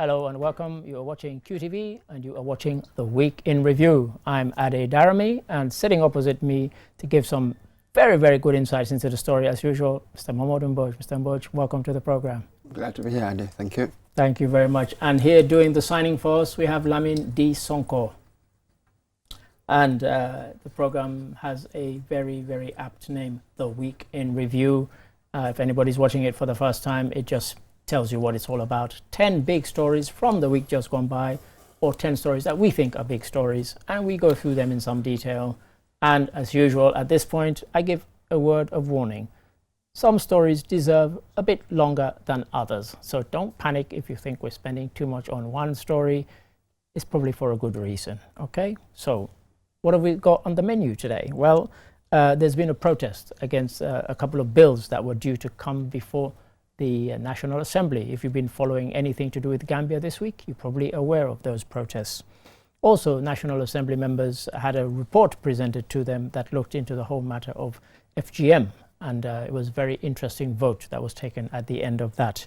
Hello and welcome. You are watching QTV and you are watching The Week in Review. I'm Ade Darami, and sitting opposite me to give some very, very good insights into the story as usual, Mr. Mohamed Mbodj. Mr. Mbodj, welcome to the program. Glad to be here, Ade. Thank you. Thank you very much. And here doing the signing for us, we have Lamin D. Sonko. And the program has a very, very apt name, The Week in Review. If anybody's watching it for the first time, it just tells you what it's all about. 10 big stories from the week just gone by, or 10 stories that we think are big stories, and we go through them in some detail. And as usual, at this point, I give a word of warning. Some stories deserve a bit longer than others, so don't panic if you think we're spending too much on one story. It's probably for a good reason, okay? So what have we got on the menu today? Well, there's been a protest against a couple of bills that were due to come before the National Assembly. If you've been following anything to do with Gambia this week, you're probably aware of those protests. Also, National Assembly members had a report presented to them that looked into the whole matter of FGM, and it was a very interesting vote that was taken at the end of that.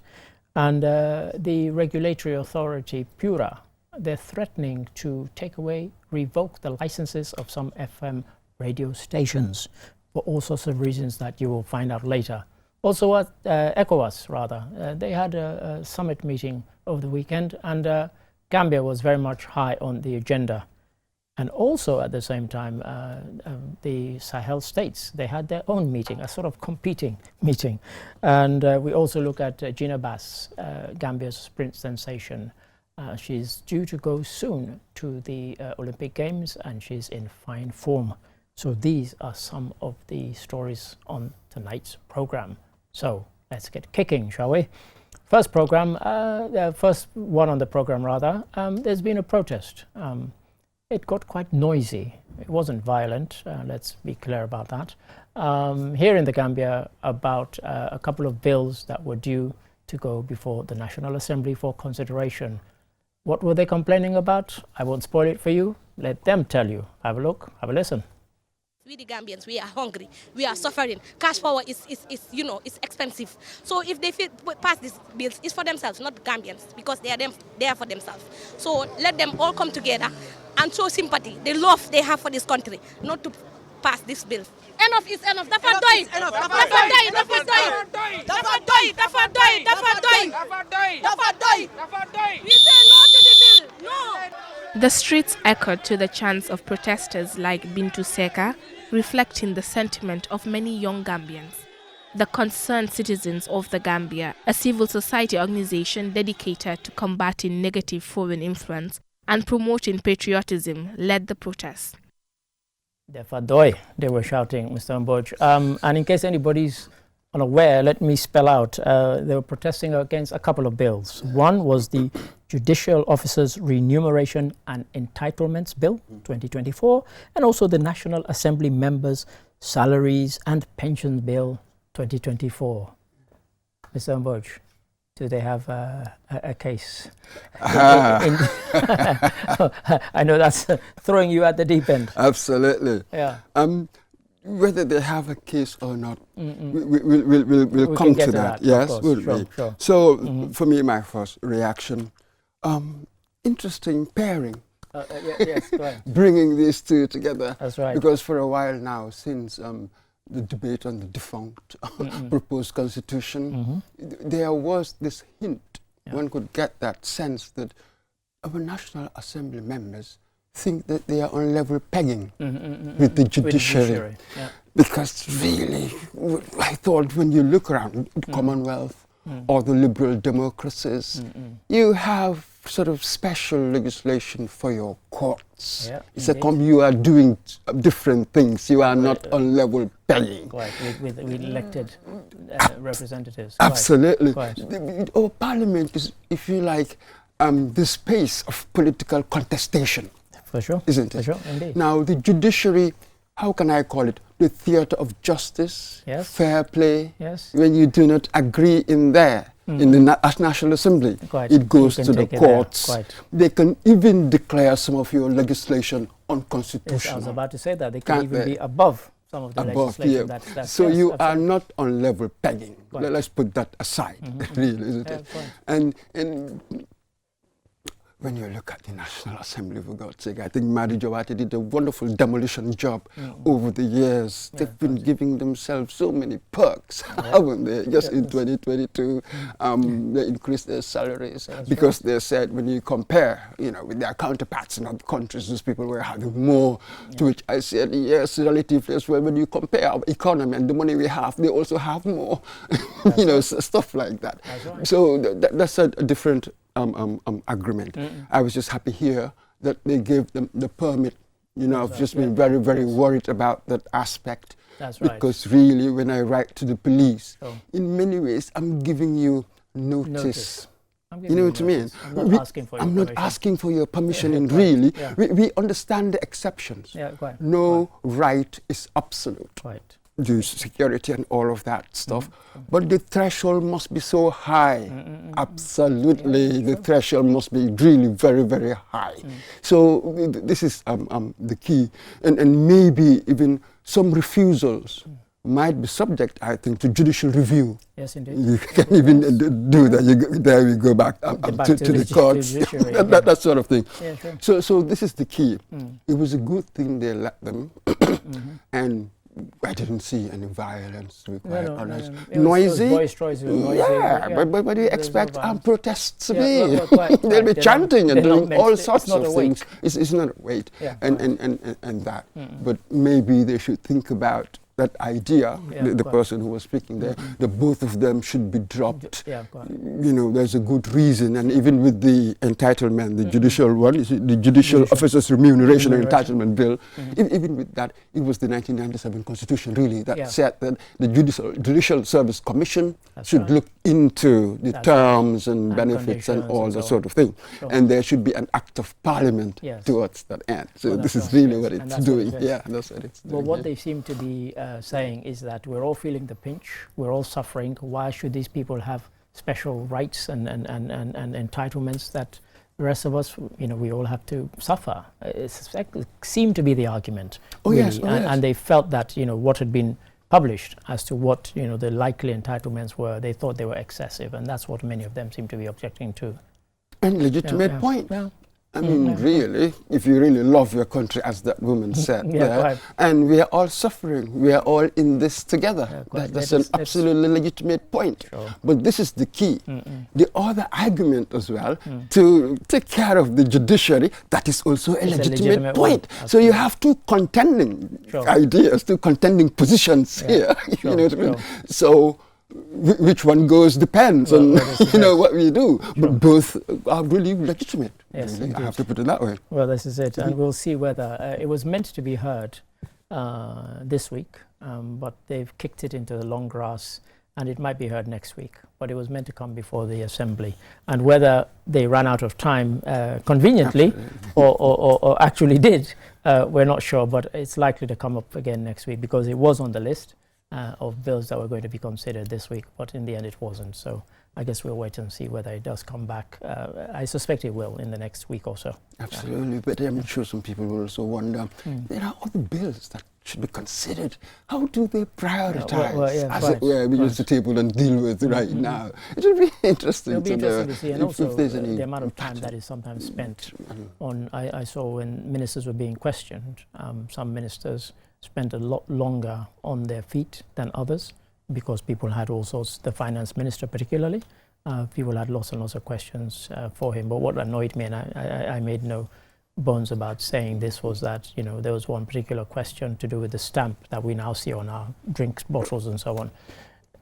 And the regulatory authority, PURA, they're threatening to take away, revoke the licenses of some FM radio stations for all sorts of reasons that you will find out later. Also at ECOWAS, they had a summit meeting over the weekend, and Gambia was very much high on the agenda. And also at the same time, the Sahel states, they had their own meeting, a sort of competing meeting. And we also look at Gina Bass, Gambia's sprint sensation. She's due to go soon to the Olympic Games, and she's in fine form. So these are some of the stories on tonight's program. So let's get kicking, shall we? First program, first one on the program rather, there's been a protest. It got quite noisy. It wasn't violent, let's be clear about that. Here in the Gambia, about a couple of bills that were due to go before the National Assembly for consideration. What were they complaining about? I won't spoil it for you. Let them tell you. Have a look, have a listen. We the Gambians, we are hungry, we are suffering. Cash power is it's expensive. So if they pass these bills, it's for themselves, not Gambians, because they are there for themselves. So let them all come together and show sympathy, the love they have for this country, not to pass this bill. Enough is enough. Dafa doy. We say no to the bill. No. The streets echoed to the chants of protesters like Bintu Seka, reflecting the sentiment of many young Gambians. The Concerned Citizens of the Gambia, a civil society organization dedicated to combating negative foreign influence and promoting patriotism, led the protest. Defadoy, they were shouting, Mr. Mbodj. And in case anybody's unaware, let me spell out. They were protesting against a couple of bills. One was the Judicial Officers Remuneration and Entitlements Bill 2024, and also the National Assembly Members' Salaries and Pensions Bill 2024. Mr. Mbodj, do they have a case? I know that's throwing you at the deep end. Absolutely. Yeah. Whether they have a case or not, we'll come to that. Yes, Sure. So for me, my first reaction, interesting pairing. Yes, go ahead. Bringing these two together. That's right. Because for a while now, since the debate on the defunct proposed constitution, there was this hint, one could get that sense that our National Assembly members think that they are on level pegging with the judiciary. Yeah. Because really, I thought when you look around the Commonwealth or the liberal democracies, you have sort of special legislation for your courts. Yeah, it's you are doing different things. You are not on level pegging. Quite, with elected representatives. Absolutely. Quite. Our parliament is, if you like, the space of political contestation. For sure. Isn't it? For sure, indeed. Now, the judiciary, how can I call it? The theatre of justice, fair play. Yes. When you do not agree in there, in the National Assembly, it goes to the courts. They can even declare some of your legislation unconstitutional. Yes, I was about to say that. They can even be above some of the legislation. That's so you are not on level pegging. Let's put that aside, really, isn't it? And when you look at the National Assembly, for God's sake, I think Madi Jawati did a wonderful demolition job over the years. Yeah, They've been giving themselves so many perks, haven't they? Just in 2022, they increased their salaries because they said when you compare, with their counterparts in other countries, those people were having more. To which I said, yes, relatively as well. When you compare our economy and the money we have, they also have more. Stuff like that. Right. So that's a different agreement. I was just happy here that they gave them the permit. I've just been very, very worried about that aspect. That's right. Because really, when I write to the police, in many ways, I'm giving you notice. You know what I mean? I'm not asking for your permission. And really, we understand the exceptions. Yeah, quite. No right is absolute. Right. The security and all of that stuff, but the threshold must be so high. Absolutely, the threshold must be really very, very high. So this is the key, and maybe even some refusals might be subject, I think, to judicial review. Yes, indeed. You can even do that. There we go back, to the courts, that sort of thing. Yeah, sure. So this is the key. It was a good thing they let them, and I didn't see any violence, to be quite honest. Noisy? But you expect protests to be. They'll be chanting and doing all sorts of things. It's not a weight, and that. But maybe they should think about that idea, the person who was speaking there, that both of them should be dropped. There's a good reason, and even with the entitlement, the judicial one, the Judicial Officers Remuneration and Entitlement Bill, even with that, it was the 1997 Constitution really that said that the Judicial Service Commission should look into the terms and benefits and all that sort of thing. And there should be an act of parliament towards that end. So this is really what it's doing. That's what it's doing. Well, what they seem to be saying is that we're all feeling the pinch, we're all suffering. Why should these people have special rights and entitlements that the rest of us, we all have to suffer? It seemed to be the argument, really. And they felt that, what had been published as to what, the likely entitlements were, they thought they were excessive, and that's what many of them seem to be objecting to. And legitimate point. I mean, really, if you really love your country, as that woman said, and we are all suffering, we are all in this together. That's an absolutely legitimate point. But this is the key. The other argument as well, to take care of the judiciary, that is also a legitimate point. So you have two contending ideas, two contending positions here. You know what I mean? So which one goes depends on what we do, but both are really legitimate. Yes, really. I have to put it that way. Well, this is it, and we'll see whether it was meant to be heard this week, but they've kicked it into the long grass, and it might be heard next week. But it was meant to come before the Assembly, and whether they ran out of time conveniently or actually did, we're not sure. But it's likely to come up again next week because it was on the list of bills that were going to be considered this week, but in the end it wasn't. So I guess we'll wait and see whether it does come back. I suspect it will in the next week or so. Absolutely, but I'm sure some people will also wonder, there are other bills that should be considered. How do they prioritize, as it were, we use the table and deal with right now? It will be interesting to know to see, and also if there's any the amount of time that is sometimes spent on, I saw when ministers were being questioned, some ministers spent a lot longer on their feet than others because people had all sorts, the finance minister particularly, people had lots and lots of questions for him. But what annoyed me, and I made no bones about saying this, was that, there was one particular question to do with the stamp that we now see on our drinks bottles and so on.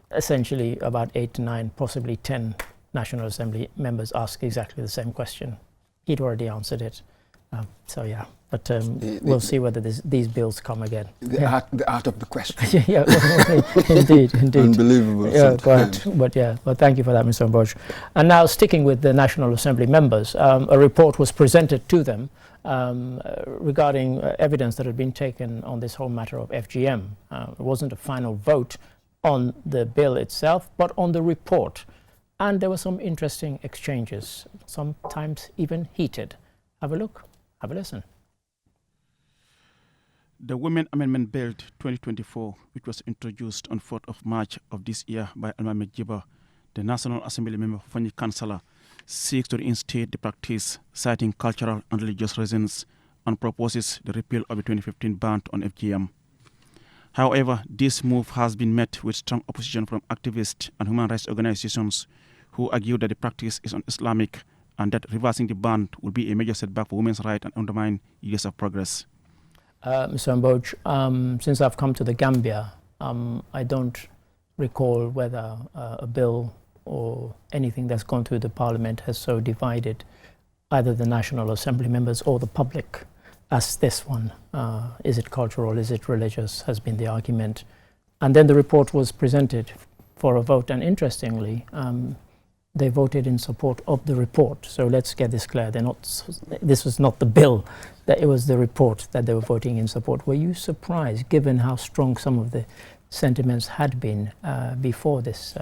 Essentially about 8 to 9, possibly 10 National Assembly members asked exactly the same question. He'd already answered it. But we'll see whether these bills come again. The art of the question. Indeed. Unbelievable. But thank you for that, Mr. Mboj. And now, sticking with the National Assembly members, a report was presented to them regarding evidence that had been taken on this whole matter of FGM. It wasn't a final vote on the bill itself, but on the report. And there were some interesting exchanges, sometimes even heated. Have a look. Have a listen. The Women Amendment Bill 2024, which was introduced on 4th of March of this year by Alma Medjiba, the National Assembly member, Fani Councillor, seeks to reinstate the practice, citing cultural and religious reasons, and proposes the repeal of the 2015 ban on FGM. However, this move has been met with strong opposition from activists and human rights organizations who argue that the practice is un-Islamic and that reversing the ban will be a major setback for women's rights and undermine years of progress. Mr. Mboj, since I've come to the Gambia, I don't recall whether a bill or anything that's gone through the parliament has so divided either the National Assembly members or the public as this one. Is it cultural, is it religious, has been the argument. And then the report was presented for a vote, and interestingly, they voted in support of the report. So let's get this clear. This was not the bill, that it was the report that they were voting in support. Were you surprised, given how strong some of the sentiments had been before this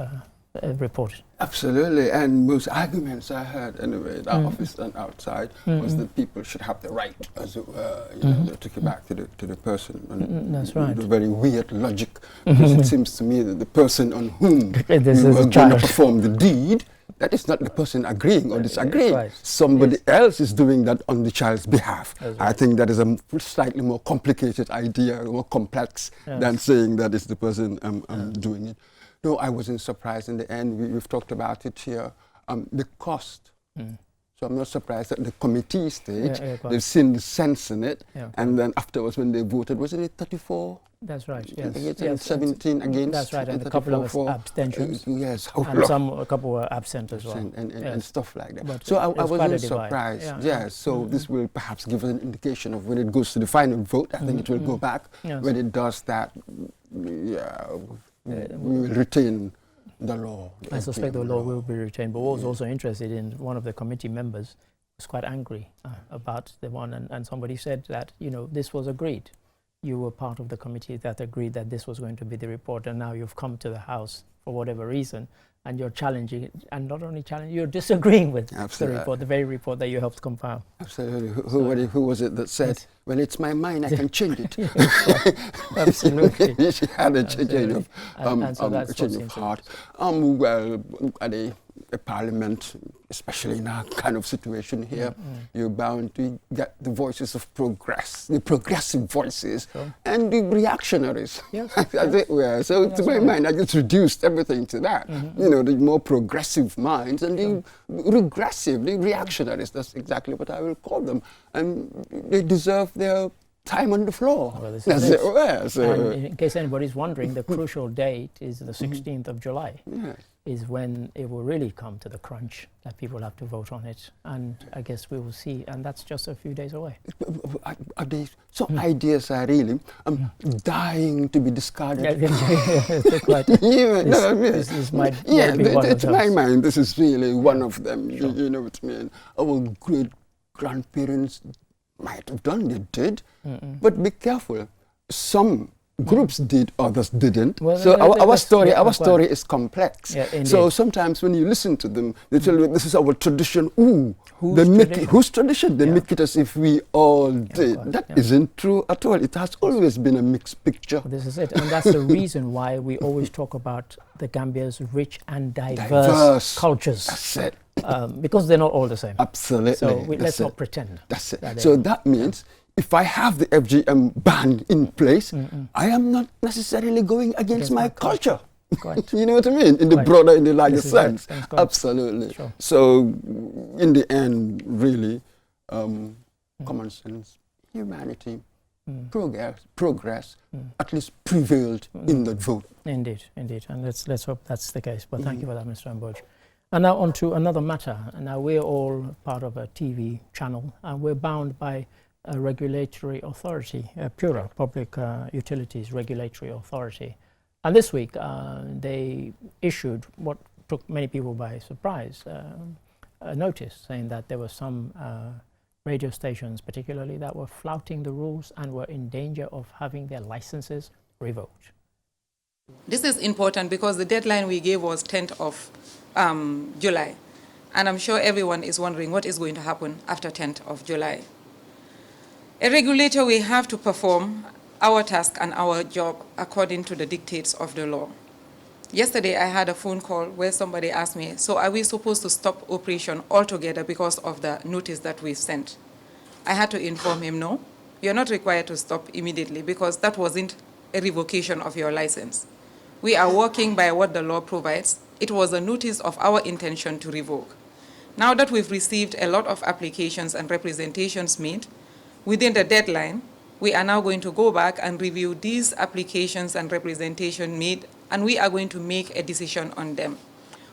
report? Absolutely, and most arguments I heard anyway, in the office and outside, was that people should have the right, as it were, to take it back to the person. And that's right. The very weird logic, because it seems to me that the person on whom This you is are a going to child. perform the deed, that is not the person agreeing or disagreeing. Right. Somebody else is doing that on the child's behalf. That's I right. think that is a slightly more complicated idea, more complex than saying that it's the person doing it. No, I wasn't surprised in the end. We've talked about it here. The cost. So I'm not surprised at the committee stage. They've seen the sense in it. And then afterwards when they voted, wasn't it 34? That's right, yes. Against 17 against. That's right, and a couple of abstentions. Yes. And a couple were absent as well. And stuff like that. But so I it's quite a wasn't divide. surprised. Yes, so this will perhaps give us an indication of when it goes to the final vote. I think it will go back. Yes. When it does that, we will retain the law. I suspect the law will be retained, but what was also interested in, one of the committee members was quite angry about the one, and somebody said that, this was agreed. You were part of the committee that agreed that this was going to be the report, and now you've come to the House for whatever reason, and you're challenging it, and not only challenging, you're disagreeing with the report, the very report that you helped compile. Absolutely. Who was it that said, well, it's my mind, I can change it? Absolutely. She had a change of, change of heart. Well, at a parliament, especially in our kind of situation here, you're bound to get the voices of progress, the progressive voices, and the reactionaries. Yes. As it were. So to my mind, I just reduced everything to that. The more progressive minds and the regressive, the reactionaries. That's exactly what I will call them. And they deserve their time on the floor. Well, this That's is it. Well, so and in case anybody's wondering, the crucial date is the 16th of July. yes. Is when it will really come to the crunch that people have to vote on it, and I guess we will see, and that's just a few days away. Are they, some ideas are really dying to be discarded. This might be one of to those. my mind, this is really one of them. You know what I mean? Our great grandparents might have done, they did, but be careful. Some groups did, others didn't. Well, so our story is complex. Yeah, so sometimes when you listen to them, they tell you this is our tradition. Whose tradition? They make it as if we all did. That isn't true at all. It has always been a mixed picture. This is it, and that's the reason why we always talk about the Gambia's rich and diverse cultures. That's it. Because they're not all the same. Absolutely. So let's not pretend. That's it. So that means if I have the FGM ban in place, I am not necessarily going against my culture. Quite. You know what I mean? In the broader, in the larger sense. Absolutely. Sure. So in the end, really, common sense, humanity, progress at least prevailed in the vote. Indeed. And let's hope that's the case. But thank you for that, Mr. Mboj. And now on to another matter. And now we're all part of a TV channel, and we're bound by a regulatory authority, PURA, Public Utilities Regulatory Authority. And this week, they issued what took many people by surprise, a notice saying that there were some radio stations, particularly, that were flouting the rules and were in danger of having their licenses revoked. This is important because the deadline we gave was 10th of July. And I'm sure everyone is wondering what is going to happen after 10th of July. A regulator, we have to perform our task and our job according to the dictates of the law. Yesterday, I had a phone call where somebody asked me, so are we supposed to stop operation altogether because of the notice that we've sent? I had to inform him, no, you're not required to stop immediately because that wasn't a revocation of your license. We are working by what the law provides. It was a notice of our intention to revoke. Now that we've received a lot of applications and representations made, within the deadline, we are now going to go back and review these applications and representation made, and we are going to make a decision on them.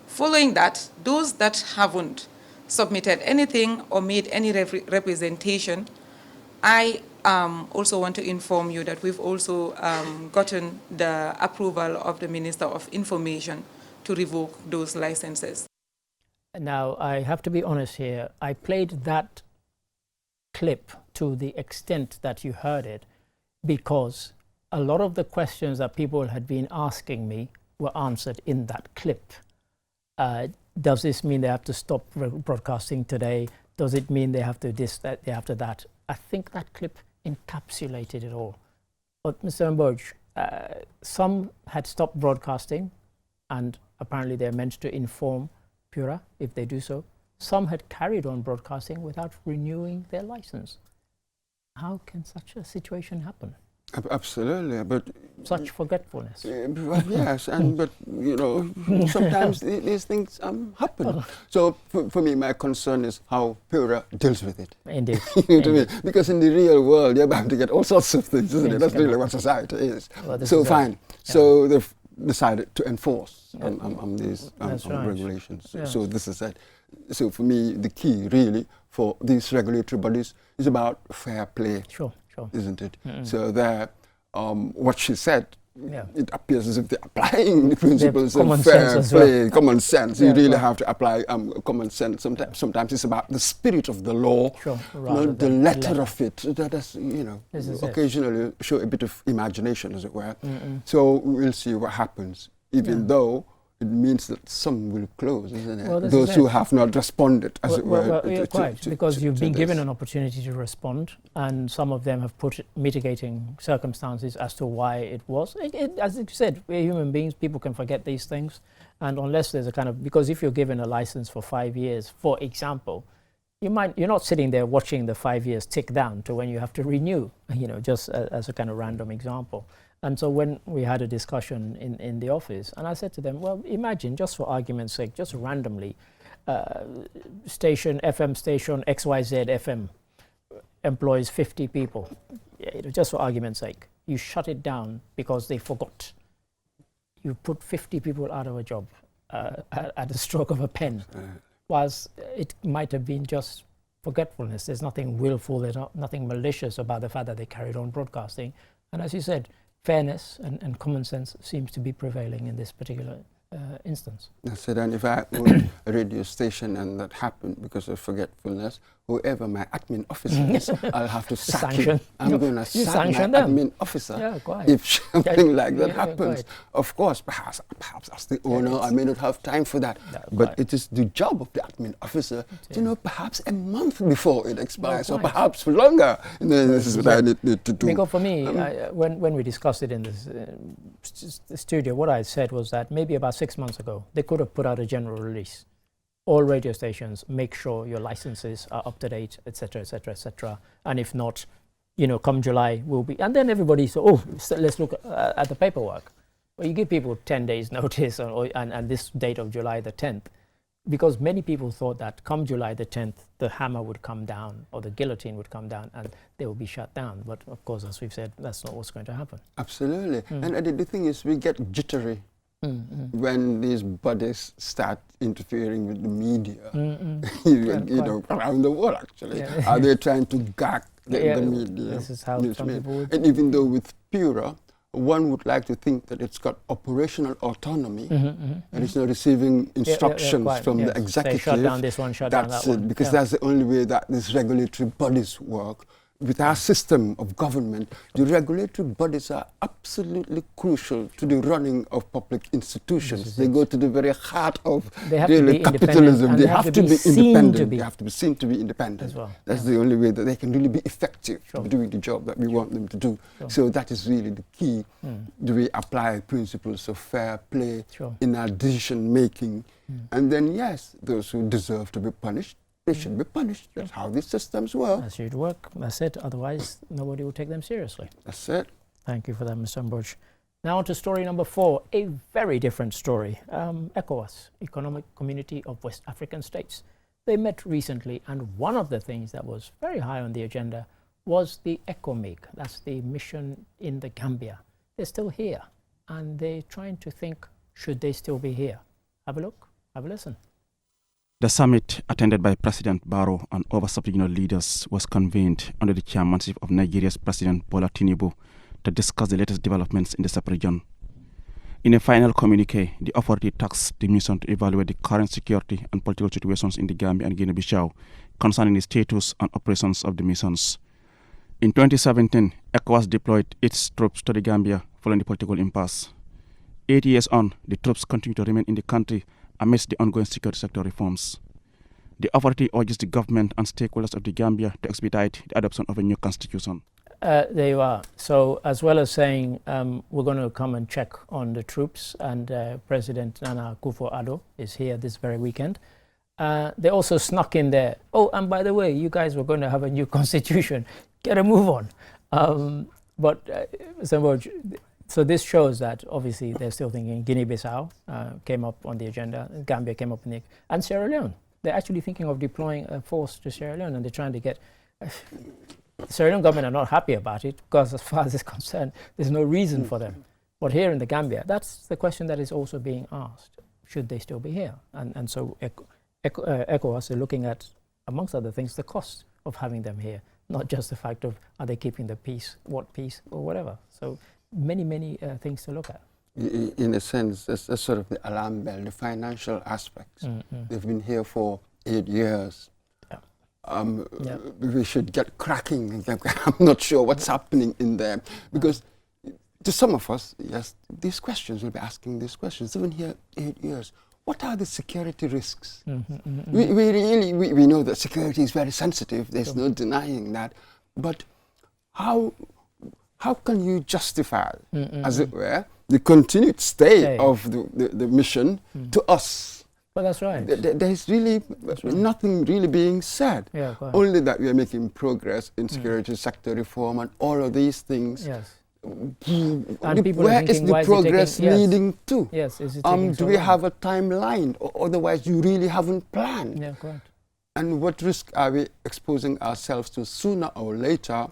Following that, those that haven't submitted anything or made any representation, I also want to inform you that we've also gotten the approval of the Minister of Information to revoke those licenses. Now, I have to be honest here. I played that clip to the extent that you heard it because a lot of the questions that people had been asking me were answered in that clip. Does this mean they have to stop broadcasting today? Does it mean they have to this, that, they have to that? I think that clip encapsulated it all. But Mr. Mboj, some had stopped broadcasting and apparently they're meant to inform Pura if they do so. Some had carried on broadcasting without renewing their license. How can such a situation happen? Absolutely, but such forgetfulness. Yes, and but you know, sometimes these things happen. So for me, my concern is how Pura deals with it. Indeed. You know what I mean? Because in the real world, you're bound to get all sorts of things, isn't it? That's really what society is. Well, so is fine. Yeah. So they've decided to enforce these right. regulations. Yes. So this is it. So for me, the key really for these regulatory bodies is about fair play. Sure. Isn't it? So there, what she said, yeah. it appears as if they're applying the principles of common fair sense play, well. common sense. Yeah, You really right. have to apply common sense. Sometimes it's about the spirit of the law, Sure, not the letter of it. That is, you know, occasionally show a bit of imagination, as it were. So we'll see what happens, even though it means that some will close, isn't it? Well, those who have not responded, as it were. Well, you're quite, because you've been given an opportunity to respond, and some of them have put mitigating circumstances as to why it was. As you said, we're human beings, people can forget these things, and unless there's a kind of, because if you're given a license for 5 years, for example, you're not sitting there watching the 5 years tick down to when you have to renew, you know, just as a kind of random example. And so when we had a discussion in the office, and I said to them, well, imagine, just for argument's sake, just randomly, FM station XYZ FM employs 50 people. Just for argument's sake, you shut it down because they forgot. You put 50 people out of a job at a stroke of a pen. Whilst it might have been just forgetfulness. There's nothing willful, there's nothing malicious about the fact that they carried on broadcasting. And as you said, fairness and common sense seems to be prevailing in this particular instance. I said, and if I own a radio station and that happened because of forgetfulness, whoever my admin officer is, I'll have to sack him. I'm going to sack my admin officer if something like that happens. Of course, perhaps as the owner, I may not have time for that. But it is the job of the admin officer to know perhaps a month before it expires, or perhaps for longer. And then this is what I need to do. Because for me, when we discussed it in this studio, what I said was that maybe about 6 months ago, they could have put out a general release. All radio stations, make sure your licenses are up to date, etc., etc., etc. And if not, you know, come July will be. And then everybody said, oh, let's look at the paperwork. Well, you give people 10 days notice and this date of July the 10th, because many people thought that come July the 10th, the hammer would come down or the guillotine would come down and they will be shut down. But of course, as we've said, that's not what's going to happen. Absolutely. And the thing is, we get jittery when these bodies start interfering with the media, you know, around the world actually. Are they trying to gag the media? This is how some people would. And even though with Pura, one would like to think that it's got operational autonomy and it's not receiving instructions from the executive. Say, shut down this one, shut down that one. Because that's the only way that these regulatory bodies work. with our system of government, the regulatory bodies are absolutely crucial to the running of public institutions. They go to the very heart of daily capitalism. They have to be independent. They have to be seen to be independent. As well. That's the only way that they can really be effective doing the job that we want them to do. So that is really the key. Do we apply principles of fair play in our decision making? And then, yes, those who deserve to be punished, they should be punished. That's how these systems work. That should work. That's it. Otherwise, nobody will take them seriously. That's it. Thank you for that, Mr. Mboch. Now to story number 4, a very different story. ECOWAS, Economic Community of West African States. They met recently, and one of the things that was very high on the agenda was the ECOMIG. That's the mission in the Gambia. They're still here, and they're trying to think, should they still be here? Have a look, have a listen. The summit, attended by President Barrow and other sub-regional leaders, was convened under the chairmanship of Nigeria's President Bola Tinubu to discuss the latest developments in the sub-region. In a final communique, the authority tasked the mission to evaluate the current security and political situations in the Gambia and Guinea-Bissau concerning the status and operations of the missions. In 2017, ECOWAS deployed its troops to the Gambia following the political impasse. 8 years on, the troops continue to remain in the country amidst the ongoing security sector reforms. The authority urges the government and stakeholders of the Gambia to expedite the adoption of a new constitution. There you are. So as well as saying we're going to come and check on the troops, and President Nana Akufo-Addo is here this very weekend, they also snuck in there, oh, and by the way, you guys were going to have a new constitution. Get a move on. So this shows that obviously they're still thinking. Guinea-Bissau came up on the agenda, Gambia came up in the, and Sierra Leone. They're actually thinking of deploying a force to Sierra Leone, and they're trying to get, the Sierra Leone government are not happy about it, because as far as it's concerned, there's no reason for them. But here in the Gambia, that's the question that is also being asked. Should they still be here? And so ECOWAS are looking at, amongst other things, the cost of having them here, not just the fact of are they keeping the peace, what peace, or whatever. So many things to look at. In a sense, that's sort of the alarm bell, the financial aspects. They've been here for 8 years. We should get cracking. I'm not sure what's happening in there, because to some of us, yes, these questions, we'll be asking these questions. They've been here 8 years. What are the security risks? We know that security is very sensitive. There's no denying that. But how can you justify, as it were, the continued stay of the mission to us? Well, that's right. There's really nothing really being said. Only that we are making progress in security sector reform and all of these things. Yes. And where is the progress leading to? Yes. Is it taking do we have a timeline? Or otherwise, you really haven't planned. Yeah, correct. And what risk are we exposing ourselves to? Sooner or later,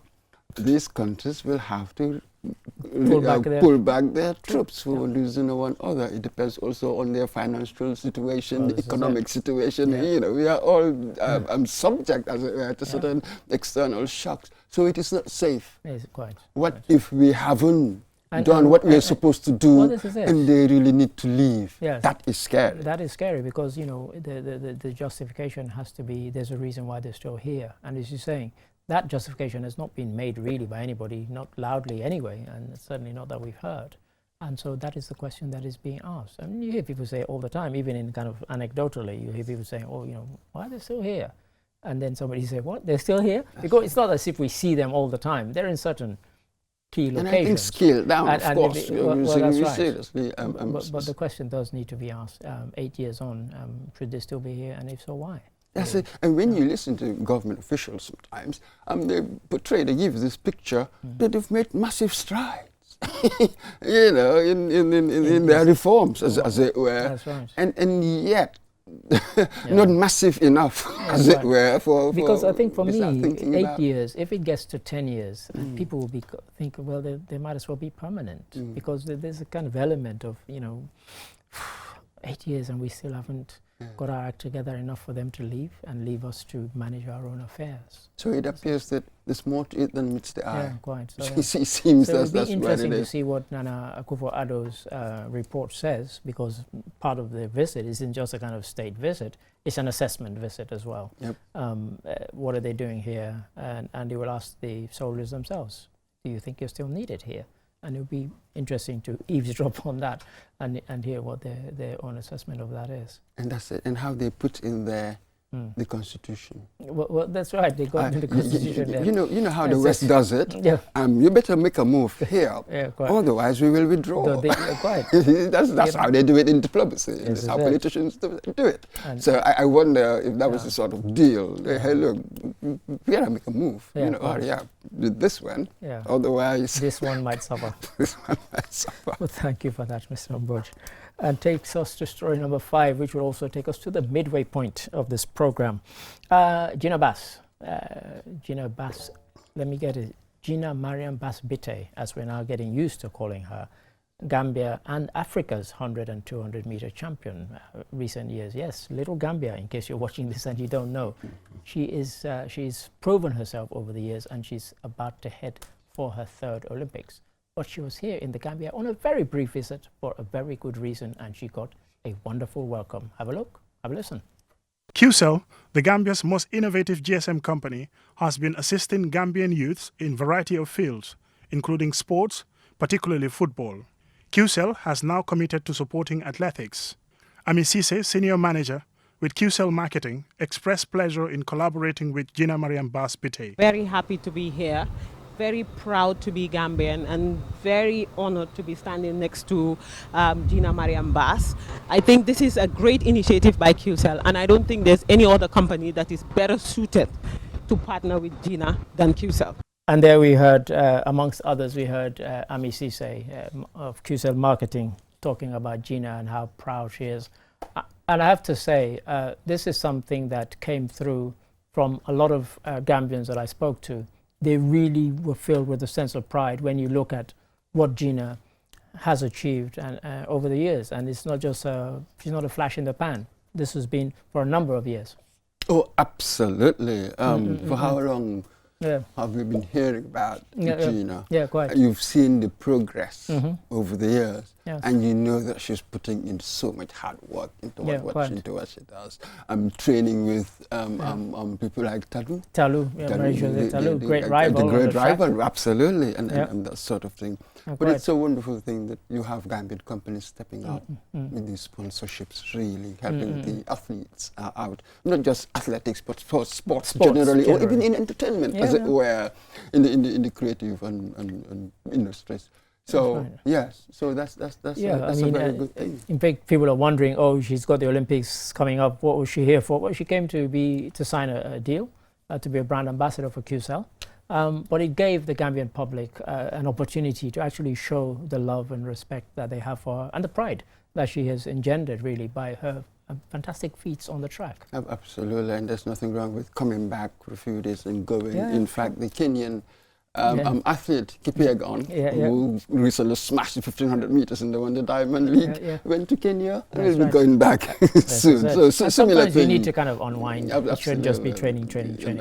these countries will have to pull back their troops for one reason or one other. It depends also on their financial situation, the economic situation. You know, we are all subject, as it were, to certain external shocks. So it is not safe. Yes, quite. What if we haven't done what we are supposed to do, and they really need to leave? Yes. That is scary. That is scary, because you know the justification has to be, there's a reason why they're still here. And as you're saying, that justification has not been made really by anybody, not loudly anyway, and certainly not that we've heard. And so that is the question that is being asked. I mean, you hear people say all the time, even in kind of anecdotally, you hear people saying, oh, you know, why are they still here? And then somebody say, what, they're still here? Because it's not as if we see them all the time. They're in certain key locations. And I think scale down, of course. That's right. Seriously, but the question does need to be asked, 8 years on, should they still be here? And if so, why? That's it. And when you listen to government officials sometimes, they give this picture that they've made massive strides, you know, in their reforms, as it were. That's right. And yet, not massive enough, as it were. Because I think for me, 8 years, if it gets to 10 years, people will think, well, they might as well be permanent, because there's a kind of element of, you know, 8 years and we still haven't got our act together enough for them to leave and leave us to manage our own affairs. So it appears that there's more to it than meets the eye. Yeah, quite. So, It seems so that's it'll be what interesting it to is. see what Nana Akufo-Addo's report says, because part of the visit isn't just a kind of state visit, it's an assessment visit as well. Yep. What are they doing here? And they will ask the soldiers themselves, do you think you're still needed here? And it would be interesting to eavesdrop on that and hear what their own assessment of that is. And that's it. And how they put in there the Constitution. Well, that's right. They got in the Constitution there. You know how the It's West just- does it. Yeah. You better make a move here. Yeah, quite. Otherwise, we will withdraw. No, quite. that's how they do it in diplomacy. This That's is how it. politicians do it. And- So I wonder if that was Yeah. the sort of deal. Hey, look, we gotta make a move. Yeah, Hurry quite. up with this one. Yeah. Otherwise, This one might suffer. this one might suffer. Well, thank you for that, Mr. Ombuch. And takes us to story number 5, which will also take us to the midway point of this program. Gina Bass. Gina Bass, let me get it. Gina Mariam Bass Bitte, as we're now getting used to calling her, Gambia and Africa's 100 and 200 meter champion recent years. Yes, little Gambia, in case you're watching this and you don't know. She's proven herself over the years and she's about to head for her 3rd Olympics. But she was here in the Gambia on a very brief visit for a very good reason, and she got a wonderful welcome. Have a look, have a listen. QCell, the Gambia's most innovative GSM company, has been assisting Gambian youths in a variety of fields, including sports, particularly football. QCell has now committed to supporting athletics. Ami Cisse, Senior Manager with QCell Marketing, expressed pleasure in collaborating with Gina Mariam Bass Bitte. Very happy to be here, very proud to be Gambian, and very honored to be standing next to Gina Mariam Bass. I think this is a great initiative by QCell, and I don't think there's any other company that is better suited to partner with Gina than QCell. And there we heard, amongst others, we heard Ami Cisse of QCell Marketing talking about Gina and how proud she is. And I have to say, this is something that came through from a lot of Gambians that I spoke to. They really were filled with a sense of pride when you look at what Gina has achieved and over the years. And it's not just, she's not a flash in the pan. This has been for a number of years. Oh, absolutely. For how long have we been hearing about Gina? Yeah, quite. You've seen the progress over the years, Yes. and you know that she's putting in so much hard work into what she does. Training with people like Talu. Talu, Marie-José Talu, great rival. The great on the track. rival, absolutely, and that sort of thing. But quite. it's a wonderful thing that you have Gambian companies stepping up with these sponsorships, really helping the athletes out. Not just athletics, but sports generally, or even in entertainment, as it were, in the creative and industries. So right. yes, so that's a very good thing. In fact, people are wondering, oh, she's got the Olympics coming up. What was she here for? Well, she came to sign a deal to be a brand ambassador for QCell. But it gave the Gambian public an opportunity to actually show the love and respect that they have for her and the pride that she has engendered, really, by her fantastic feats on the track. Absolutely, and there's nothing wrong with coming back for a few days and going. In fact, the Kenyan athlete Kipyegon, who recently smashed the 1500 meters and won the Diamond League, went to Kenya and will be going back soon. So similar thing. You need to kind of unwind. It shouldn't just be training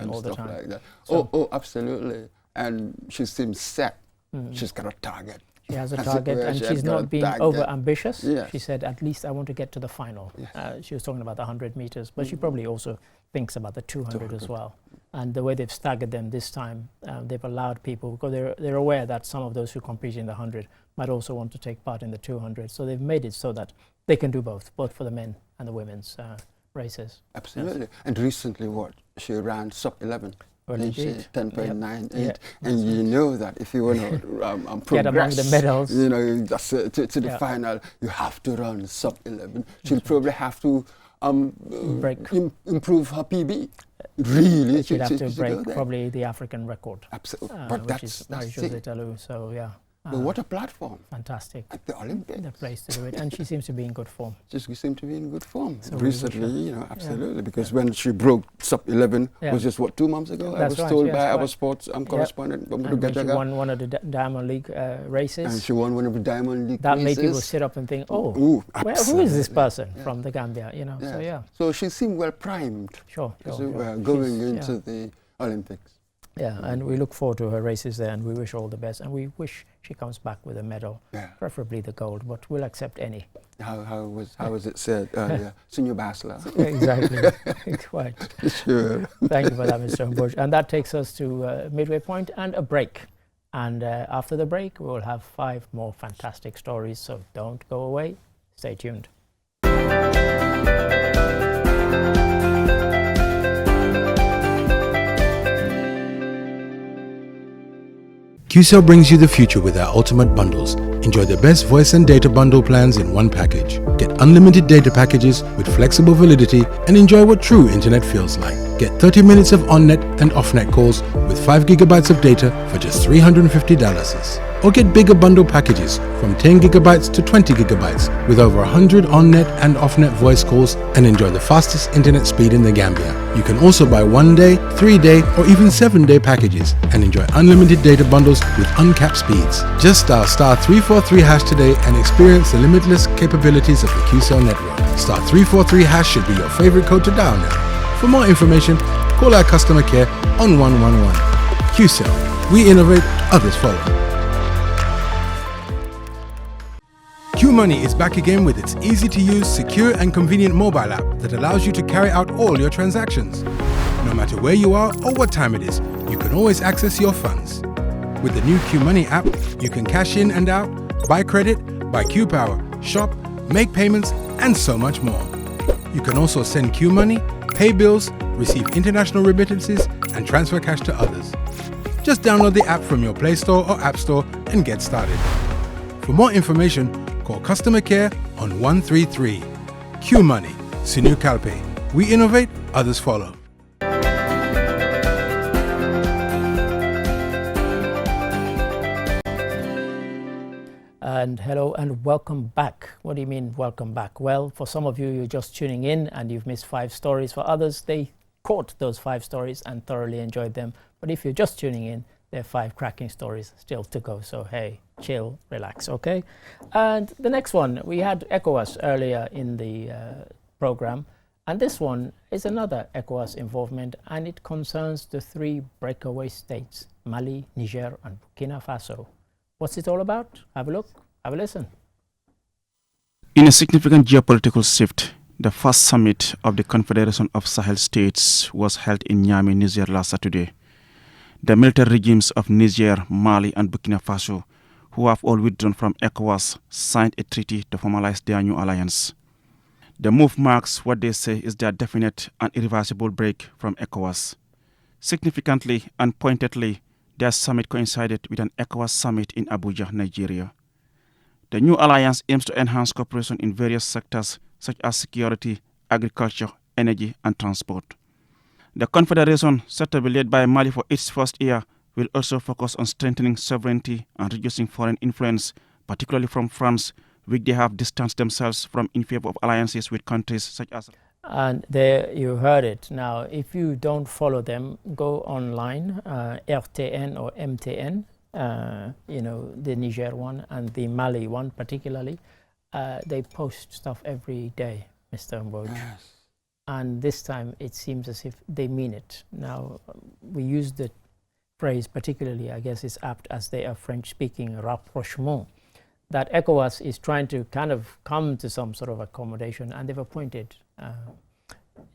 all the time. Like that. So Absolutely. And she seems set. She's got a target. She has a target, and she's not being over ambitious. Yes. She said, at least I want to get to the final. Yes. She was talking about the 100 meters, but she probably also thinks about the 200 as well. And the way they've staggered them this time, they've allowed people, because they're aware that some of those who compete in the 100 might also want to take part in the 200. So they've made it so that they can do both for the men and the women's races. Absolutely. Yes. And recently, she ran sub-11. Well, 10.98, and you know that if you want to progress, get among the medals, just to the final, you have to run sub-11. She'll probably have to improve her PB. Really, she'll have to break probably the African record. Absolutely, but which is Marie-José Talu. So But what a platform. Fantastic. At the Olympics. The place to do it. And she seems to be in good form. She seems to be in good form. So recently, absolutely. Because when she broke sub-11, was just, 2 months ago? That's I was told by right. our sports correspondent, and when she won one of the Diamond League races. And she won one of the Diamond League that races. made people sit up and think, who is this person from the Gambia? So she seemed well primed. Sure. Going into the Olympics. Yeah, and we look forward to her races there, and we wish her all the best, and we wish she comes back with a medal, preferably the gold, but we'll accept any. How was it said earlier? Senior Basler. Exactly. Quite. Sure. Thank you for that, Mr. Mbooj. And that takes us to midway point and a break. And after the break, we will have 5 more fantastic stories, so don't go away. Stay tuned. QCell brings you the future with our ultimate bundles. Enjoy the best voice and data bundle plans in one package. Get unlimited data packages with flexible validity and enjoy what true internet feels like. Get 30 minutes of on-net and off-net calls with 5 gigabytes of data for just $350. Or get bigger bundle packages from 10 gigabytes to 20 gigabytes with over 100 on-net and off-net voice calls and enjoy the fastest internet speed in the Gambia. You can also buy 1-day, 3-day or even 7-day packages and enjoy unlimited data bundles with uncapped speeds. Just dial *343# today and experience the limitless capabilities of the QCell network. *343# should be your favorite code to dial now. For more information, call our customer care on 111. QCell. We innovate, others follow. QMoney is back again with its easy-to-use, secure and convenient mobile app that allows you to carry out all your transactions. No matter where you are or what time it is, you can always access your funds. With the new QMoney app, you can cash in and out, buy credit, buy QPower, shop, make payments and so much more. You can also send QMoney, pay bills, receive international remittances and transfer cash to others. Just download the app from your Play Store or App Store and get started. For more information, call customer care on 133. QMoney, Sinu Kalpe. We innovate, others follow. And hello and welcome back. What do you mean welcome back? Well, for some of you, you're just tuning in and you've missed 5 stories. For others, they caught those 5 stories and thoroughly enjoyed them. But if you're just tuning in, there are 5 cracking stories still to go. So hey, chill, relax, okay? And the next one, we had ECOWAS earlier in the program. And this one is another ECOWAS involvement, and it concerns the 3 breakaway states, Mali, Niger, and Burkina Faso. What's it all about? Have a look, have a listen. In a significant geopolitical shift, the first summit of the Confederation of Sahel States was held in Niamey, Niger last Saturday. The military regimes of Niger, Mali, and Burkina Faso, who have all withdrawn from ECOWAS, signed a treaty to formalize their new alliance. The move marks what they say is their definite and irreversible break from ECOWAS. Significantly and pointedly, their summit coincided with an ECOWAS summit in Abuja, Nigeria. The new alliance aims to enhance cooperation in various sectors such as security, agriculture, energy, and transport. The Confederation, set to be led by Mali for its first year, will also focus on strengthening sovereignty and reducing foreign influence, particularly from France, which they have distanced themselves from in favor of alliances with countries such as... And there you heard it. Now, if you don't follow them, go online, RTN or MTN, the Niger one and the Mali one particularly. They post stuff every day, Mr. Mbooj. Yes. And this time it seems as if they mean it. Now, we use the phrase, particularly, I guess it's apt as they are French-speaking, rapprochement, that ECOWAS is trying to kind of come to some sort of accommodation, and they've appointed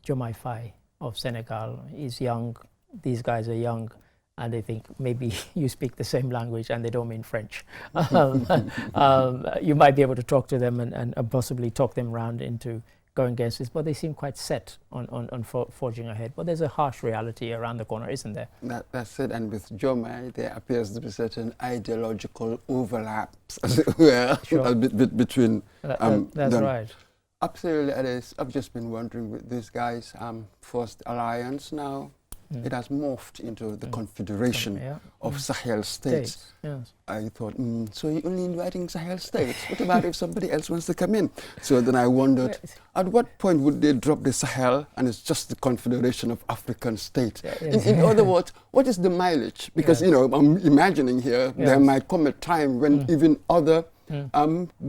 Diomaye Faye of Senegal. He's young, these guys are young, and they think maybe you speak the same language and they don't mean French. You might be able to talk to them and possibly talk them around into going against this, but they seem quite set on forging ahead. But there's a harsh reality around the corner, isn't there? That's it. And with Diomaye, there appears to be certain ideological overlaps, as it were, Sure. a bit between that's them. right. Absolutely, it is. I've just been wondering with these guys, first alliance now, it has morphed into the Confederation of Sahel States. Yes. I thought, so you're only inviting Sahel States? What about if somebody else wants to come in? So then I wondered, at what point would they drop the Sahel and it's just the Confederation of African States? In other words, what is the mileage? Because, you know, I'm imagining here, there might come a time when even other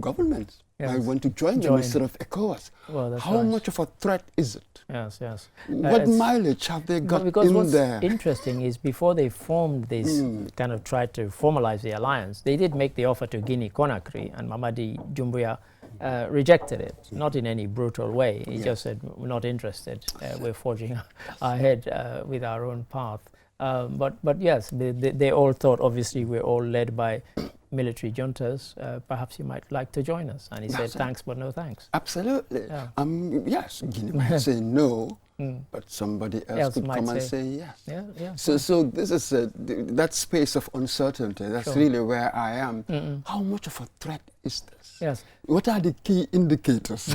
governments might want to join them instead of ECOWAS. Well, how much of a threat is it? Yes, yes. What mileage have they got because in what's there? interesting is before they formed this, kind of tried to formalize the alliance, they did make the offer to Guinea-Conakry, and Mamadi Doumbouya rejected it, not in any brutal way. He just said, we're not interested. We're forging ahead with our own path. But yes, they all thought, obviously, we're all led by military juntas. Perhaps you might like to join us. And he said, thanks, but no thanks. Absolutely. Yes, Guinea might say no, but somebody else could come and say yes. So this is that space of uncertainty. That's really where I am. How much of a threat is this? Yes. What are the key indicators?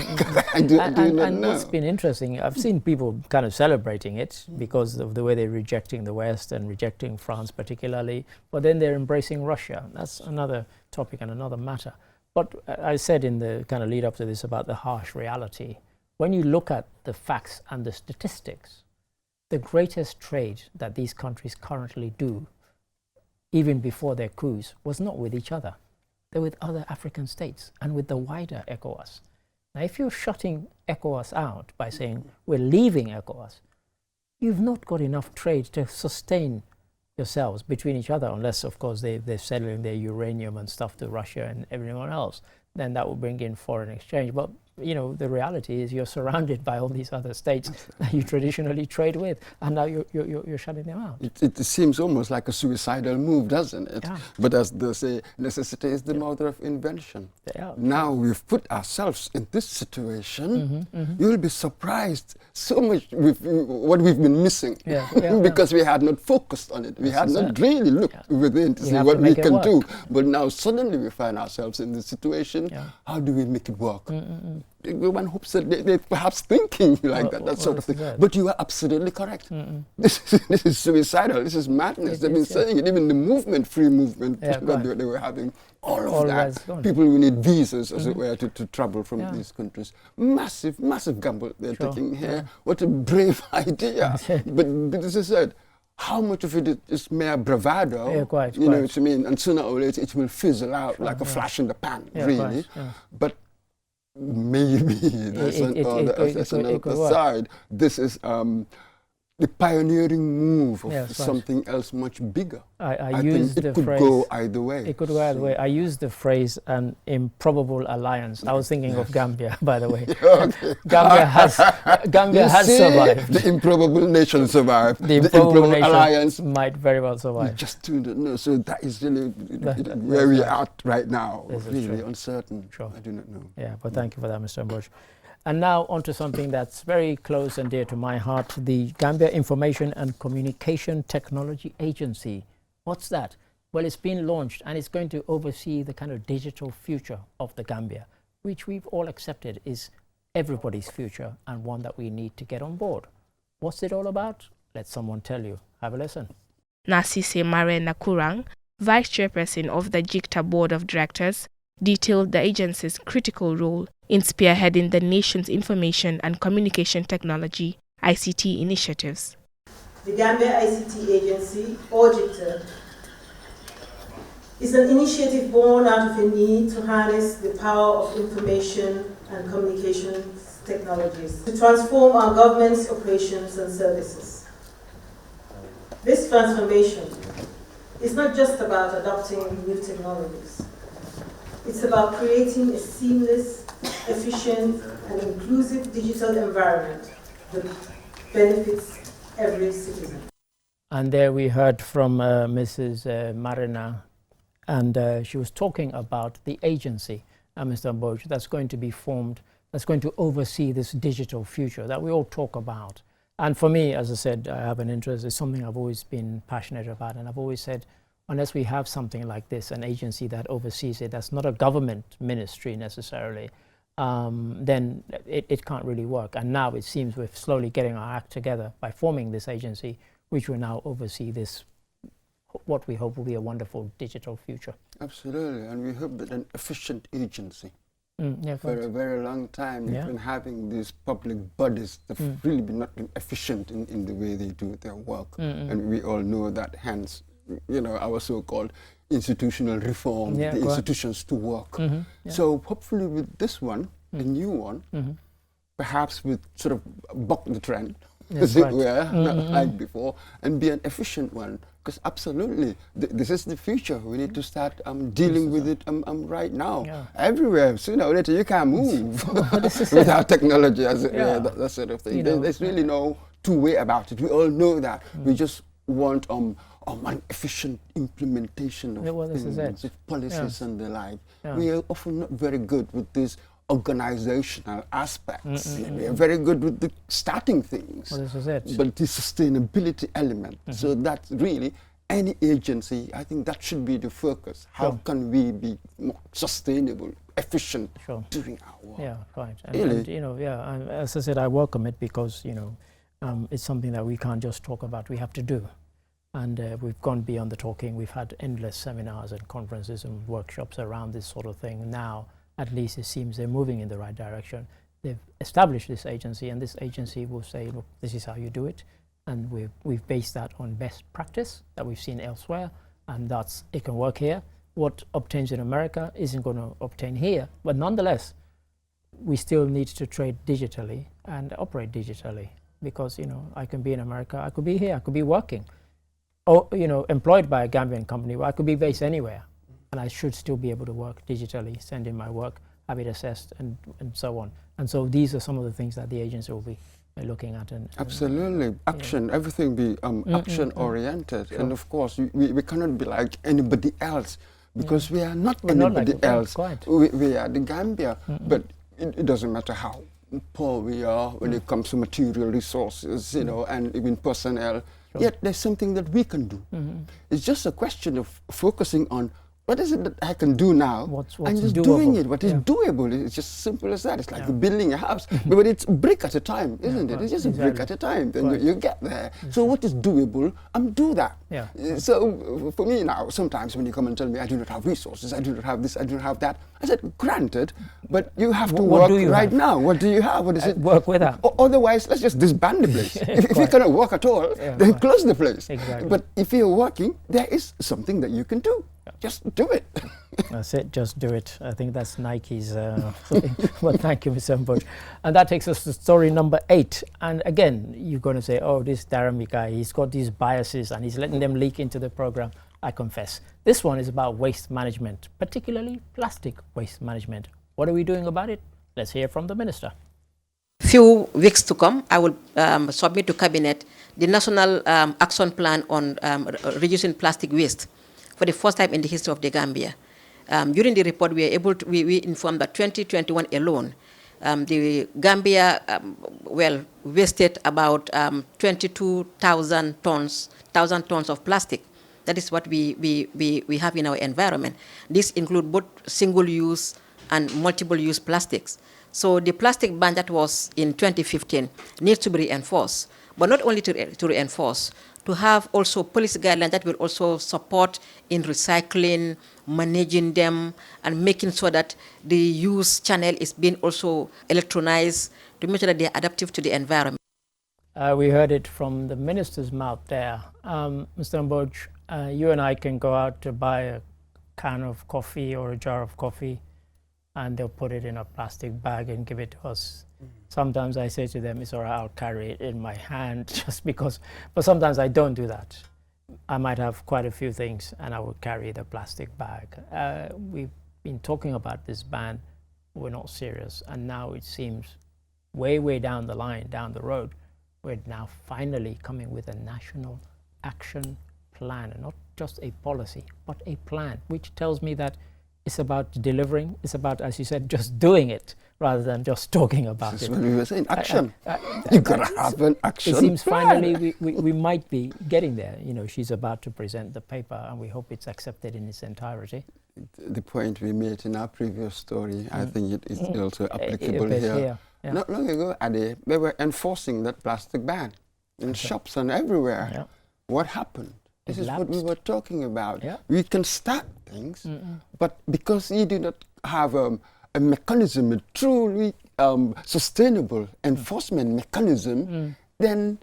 I do not know. What's been interesting, I've seen people kind of celebrating it because of the way they're rejecting the West and rejecting France particularly, but then they're embracing Russia. That's another topic and another matter. But I said in the kind of lead up to this about the harsh reality. When you look at the facts and the statistics, the greatest trade that these countries currently do, even before their coups, was not with each other. They're with other African states and with the wider ECOWAS. Now, if you're shutting ECOWAS out by saying we're leaving ECOWAS, you've not got enough trade to sustain yourselves between each other, unless, of course, they're selling their uranium and stuff to Russia and everyone else. Then that will bring in foreign exchange. But you know, the reality is you're surrounded by all these other states that you traditionally trade with, and now you're shutting them out. It seems almost like a suicidal move, doesn't it? Yeah. But as they say, necessity is the mother of invention. Now we've put ourselves in this situation. You'll be surprised so much with what we've been missing because we had not focused on it. We had not really looked within to see what we can do. But now suddenly we find ourselves in this situation. How do we make it work? One hopes that they're perhaps thinking like that sort of thing. But you are absolutely correct. This is suicidal. This is madness. They've been saying it. Even the movement, free movement, that they were having, all of that. People who need visas, as it were, to travel from these countries. Massive, massive gamble they're taking here. What a brave idea. But this is it. How much of it is mere bravado? You know what I mean? And sooner or later it will fizzle out like a flash in the pan, really. But maybe that's another side. This is the pioneering move of something else much bigger. I think it could go either way. It could go either way. I used the phrase an improbable alliance. I was thinking of Gambia, by the way. Gambia has survived. The improbable nation survived. The improbable alliance might very well survive. We just do not know. So that is really where we are at right now. Really uncertain. I do not know. Yeah, but thank you for that, Mr. Mboch. And now on to something that's very close and dear to my heart, the Gambia Information and Communication Technology Agency. What's that? Well, it's been launched and it's going to oversee the kind of digital future of the Gambia, which we've all accepted is everybody's future and one that we need to get on board. What's it all about? Let someone tell you. Have a listen. Nasise Mare Nakurang, Vice Chairperson of the JICTA Board of Directors, detailed the agency's critical role in spearheading the nation's information and communication technology ICT initiatives. The Gambia ICT Agency, or JICTA, is an initiative born out of a need to harness the power of information and communications technologies to transform our government's operations and services. This transformation is not just about adopting new technologies. It's about creating a seamless, efficient, and inclusive digital environment that benefits every citizen. And there we heard from Mrs. Marina, and she was talking about the agency, Mr. Mboch, that's going to be formed, that's going to oversee this digital future that we all talk about. And for me, as I said, I have an interest. It's something I've always been passionate about, and I've always said, unless we have something like this, an agency that oversees it, that's not a government ministry necessarily, then it can't really work. And now it seems we're slowly getting our act together by forming this agency, which will now oversee this, what we hope will be a wonderful digital future. Absolutely, and we hope that an efficient agency. Yeah, For a very long time, Yeah. we've been having these public bodies that have really been not been efficient in the way they do their work. And we all know that, hence, you know, our so-called institutional reform, Yeah, the correct. institutions to work. Yeah. So hopefully with this one, the new one, perhaps with sort of buck the trend, as That's it right. were, not like before, and be an efficient one. Because absolutely, this is the future. We need to start dealing with it right now. Yeah. Everywhere, sooner or later, you can't move without technology, as it were, that sort of thing. You know, There's really no two-way about it. We all know that. We just want an efficient implementation of Yeah, well, this is things, it. of policies and the like. Yeah. We are often not very good with these organizational aspects. We are very good with the starting things, Well, this is it. but the sustainability element. So that's really any agency, I think that should be the focus. How Sure. can we be more sustainable, efficient Sure. doing our work? Yeah, right. And, Really? and, you know, as I said, I welcome it because, you know, it's something that we can't just talk about, we have to do. And we've gone beyond the talking. We've had endless seminars and conferences and workshops around this sort of thing. Now, at least it seems they're moving in the right direction. They've established this agency, and this agency will say, look, this is how you do it. And we've based that on best practice that we've seen elsewhere, and it can work here. What obtains in America isn't going to obtain here, but nonetheless, we still need to trade digitally and operate digitally, because, you know, I can be in America, I could be here, I could be working, or, you know, employed by a Gambian company, where I could be based anywhere, and I should still be able to work digitally, send in my work, have it assessed, and so on. And so these are some of the things that the agency will be looking at. And Absolutely, action, everything be action oriented. And of course, we cannot be like anybody else, because we are not anybody else. Quite. We are the Gambia, but it doesn't matter how poor we are when it comes to material resources, you know, and even personnel. Yet there's something that we can do. It's just a question of focusing on what is it that I can do now, What's and just doable. doing it. What is doable? It's just simple as that. It's like building a house, but it's a brick at a time, isn't it? It's just a brick at a time. Then you get there. So what is doable? Do that. Yeah. So for me now, sometimes when you come and tell me I do not have resources, I do not have this, I do not have that, I said, granted, but you have to What work do you right have? now. What do you have? What is it? Work with that. Otherwise, let's just disband the place. If you cannot work at all, then close the place. Exactly. But if you're working, there is something that you can do. Just do it. That's it, just do it. I think that's Nike's thing. Well, thank you, Mr. Mboch. And that takes us to story number 8. And again, you're going to say, oh, this Darami guy, he's got these biases and he's letting them leak into the program. I confess. This one is about waste management, particularly plastic waste management. What are we doing about it? Let's hear from the Minister. Few weeks to come, I will submit to Cabinet the National Action Plan on reducing plastic waste for the first time in the history of the Gambia. During the report, we were able to, we informed that 2021 alone, the Gambia, wasted about 22,000 tons of plastic. That is what we have in our environment. This includes both single-use and multiple-use plastics. So the plastic ban that was in 2015 needs to be reinforced, but not only to reinforce, to have also policy guidelines that will also support in recycling, managing them, and making sure that the use channel is being also electronized to make sure that they are adaptive to the environment. We heard it from the Minister's mouth there. Mr. Mboch, you and I can go out to buy a can of coffee or a jar of coffee, and they'll put it in a plastic bag and give it to us. Sometimes I say to them, it's all right, I'll carry it in my hand just because, but sometimes I don't do that. I might have quite a few things and I will carry the plastic bag. We've been talking about this ban, we're not serious, and now it seems way down the line, down the road, we're now finally coming with a national action plan, and not just a policy, but a plan, which tells me that it's about delivering, it's about, as you said, just doing it, rather than just talking about That's it. what we were saying, action. You gotta have an action It seems plan. finally we might be getting there. You know, she's about to present the paper and we hope it's accepted in its entirety. The point we made in our previous story, I think it is also applicable It is here. here, yeah. Not long ago, Ade, they were enforcing that plastic ban. in shops and everywhere. Yeah. What happened? This is what we were talking about. Yeah. We can start things, but because you do not have a mechanism, a truly sustainable enforcement mechanism, then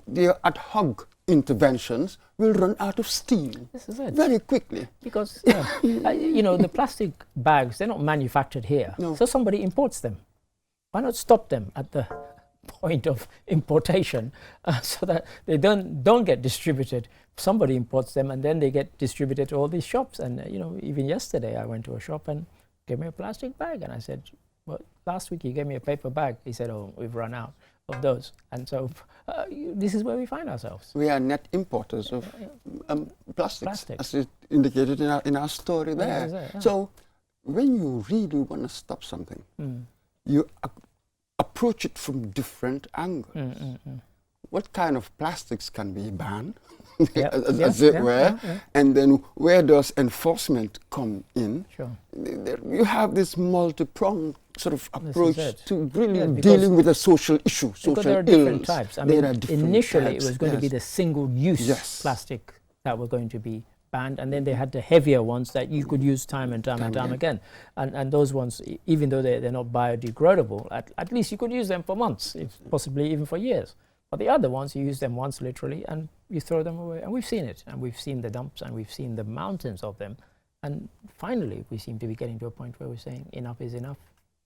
the ad hoc interventions will run out of steam This is it. very quickly. Because, you know, the plastic bags, they're not manufactured here. No. So somebody imports them. Why not stop them at the point of importation so that they don't get distributed? Somebody imports them and then they get distributed to all these shops. And, you know, even yesterday I went to a shop and gave me a plastic bag. And I said, well, last week you gave me a paper bag. He said, oh, we've run out of those. And so this is where we find ourselves. We are net importers of plastics, as it indicated in our story there. Yeah. So when you really want to stop something, you approach it from different angles. What kind of plastics can be banned, as it were, and then where does enforcement come in? Sure. You have this multi-pronged sort of approach to really because dealing with a social issue, because social there are different ills. types. I There mean, are different initially types, it was going to be the single-use Yes. plastic that were going to be banned, and then they had the heavier ones that you could use time and time again. And those ones, even though they're not biodegradable, at least you could use them for months, if possibly even for years. But the other ones, you use them once literally and you throw them away. And we've seen it, and we've seen the dumps, and we've seen the mountains of them. And finally, we seem to be getting to a point where we're saying enough is enough.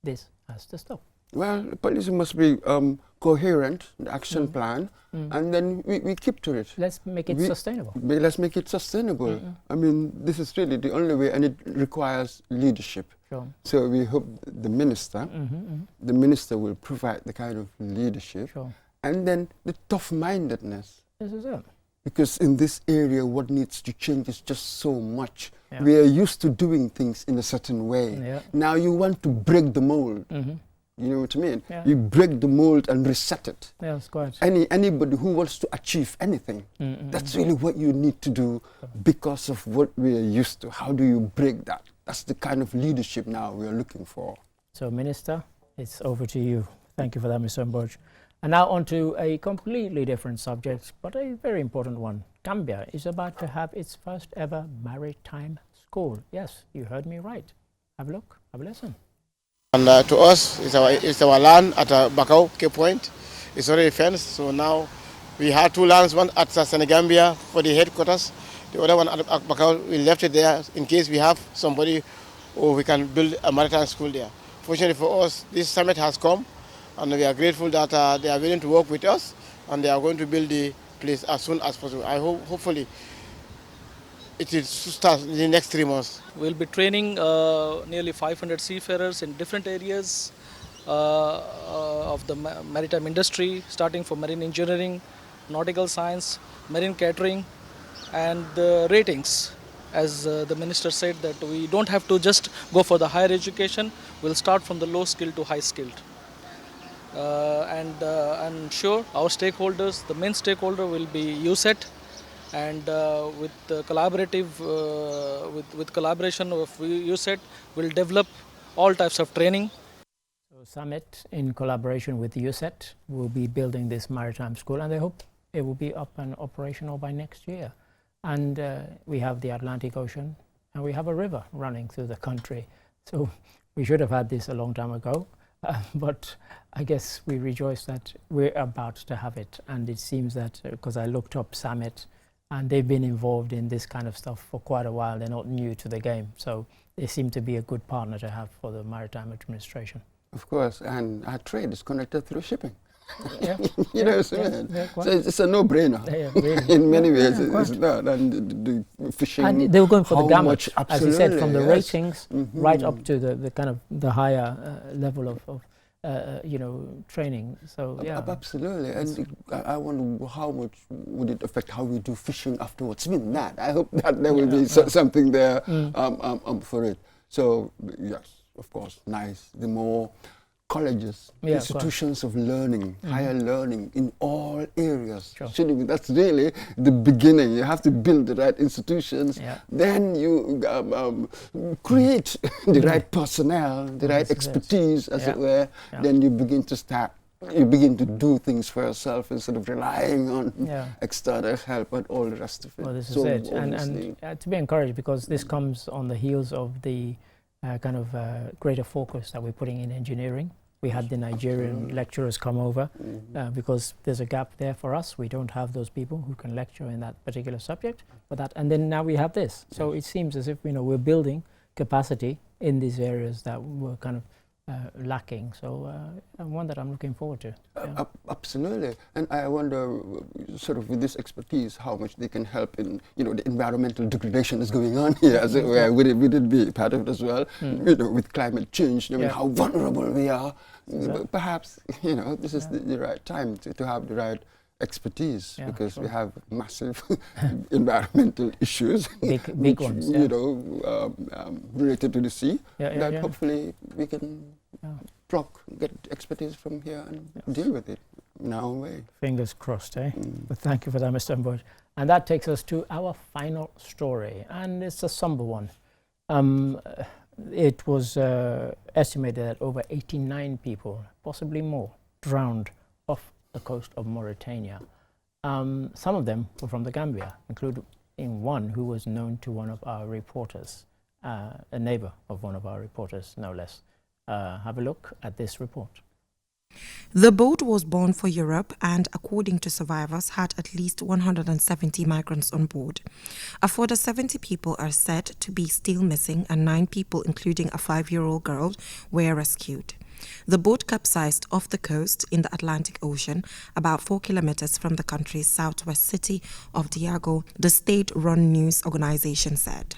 This has to stop. Well, the policy must be coherent, the action plan, and then we keep to it. Let's make it sustainable. Let's make it sustainable. I mean, this is really the only way, and it requires leadership. Sure. So we hope the minister will provide the kind of leadership, Sure. and then the tough-mindedness. This is it. Because in this area, what needs to change is just so much. Yeah. We are used to doing things in a certain way. Yeah. Now you want to break the mold. You know what I mean? Yeah. You break the mold and reset it. Yeah, it's quite. Anybody who wants to achieve anything, that's really what you need to do because of what we are used to. How do you break that? That's the kind of leadership now we are looking for. So, Minister, it's over to you. Thank you for that, Mr. Mboj. And now on to a completely different subject, but a very important one. Gambia is about to have its first ever maritime school. Yes, you heard me right. Have a look, have a listen. And to us, it's our land at Bakau, Cape Point. It's already fenced, so now we had two lands, one at Senegambia for the headquarters, the other one at Bakau. We left it there in case we have somebody or we can build a maritime school there. Fortunately for us, this summit has come, and we are grateful that they are willing to work with us, and they are going to build the place as soon as possible. I hope, hopefully, it will start in the next 3 months. We'll be training nearly 500 seafarers in different areas of the maritime industry, starting from marine engineering, nautical science, marine catering, and the ratings. As the minister said, that we don't have to just go for the higher education, we'll start from the low skilled to high skilled. And I'm sure our stakeholders, the main stakeholder will be USET, and with collaboration of USET, we'll develop all types of training. So Summit, in collaboration with USET, will be building this maritime school, and they hope it will be up and operational by next year. And we have the Atlantic Ocean, and we have a river running through the country. So we should have had this a long time ago, but I guess we rejoice that we're about to have it. And it seems that, because I looked up Summit, and they've been involved in this kind of stuff for quite a while. They're not new to the game. So they seem to be a good partner to have for the Maritime Administration. Of course, and our trade is connected through shipping. Yeah. You know what I mean? So it's a no-brainer. Really. In many ways, it's not. And the fishing. And they were going for the gamut, as you said, from the yes. ratings right up to the kind of the higher level of you know, training. So yeah, absolutely. And I wonder how much would it affect how we do fishing afterwards. I mean, that I hope that there will be something there for it. So yes, of course, nice. The more colleges, institutions of learning, higher learning in all areas. Sure. That's really the beginning. You have to build the right institutions. Yeah. Then you create the right personnel, the right expertise, as it were. Yeah. Then you begin to start you begin to do things for yourself instead of relying on external help and all the rest of it. Well, this is it. And to be encouraged, because this comes on the heels of the kind of greater focus that we're putting in engineering. We had the Nigerian lecturers come over because there's a gap there for us. We don't have those people who can lecture in that particular subject. And then now we have this. So it seems as if we're building capacity in these areas that were kind of lacking. So one that I'm looking forward to. Absolutely. And I wonder, sort of with this expertise, how much they can help in, the environmental degradation that's going on here, as it were. Would it be part of it as well? With climate change, how vulnerable we are. Perhaps, this is the right time to have the right expertise, because we have massive environmental issues, big ones, related to the sea, that hopefully we can get expertise from here and deal with it in our way. Fingers crossed, eh? But thank you for that, Mr. Mboj. And that takes us to our final story, and it's a somber one. It was estimated that over 89 people, possibly more, drowned off the coast of Mauritania. Some of them were from the Gambia, including one who was known to one of our reporters, a neighbor of one of our reporters, no less. Have a look at this report. The boat was bound for Europe and, according to survivors, had at least 170 migrants on board. A further 70 people are said to be still missing, and 9 people, including a 5-year-old girl, were rescued. The boat capsized off the coast in the Atlantic Ocean, about 4 kilometers from the country's southwest city of Diego, the state-run news organization said.